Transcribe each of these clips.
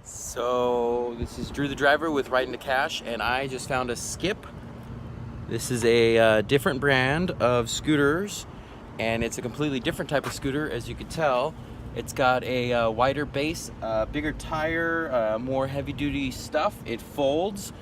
So this is Drew the driver with RideIntoCash, and I just found a Skip. This is a different brand of scooters, and it's a completely different type of scooter, as you can tell. It's got a wider base, bigger tire, more heavy-duty stuff. It folds.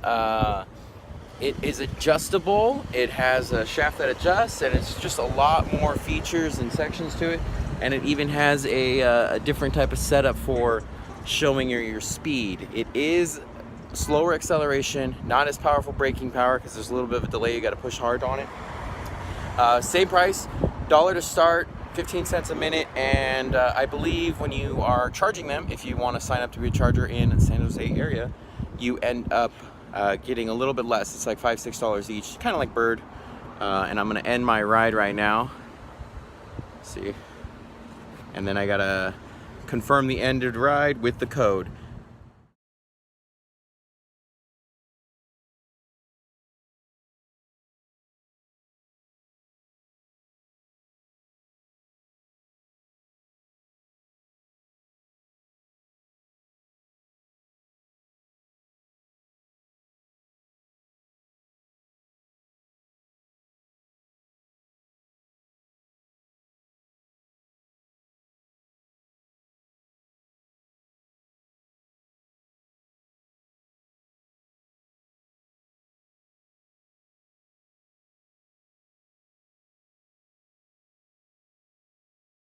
It is adjustable. It has a shaft that adjusts, and it's just a lot more features and sections to it. And it even has a different type of setup for showing your speed. It is slower acceleration, not as powerful braking power because there's a little bit of a delay. You got to push hard on it. Same price, $1 to start, 15 cents a minute, and I believe when you are charging them, if you want to sign up to be a charger in the San Jose area, you end up getting a little bit less. It's like $5-6 each, kind of like Bird. And I'm gonna end my ride right now. See, and then I gotta confirm the ended ride with the code.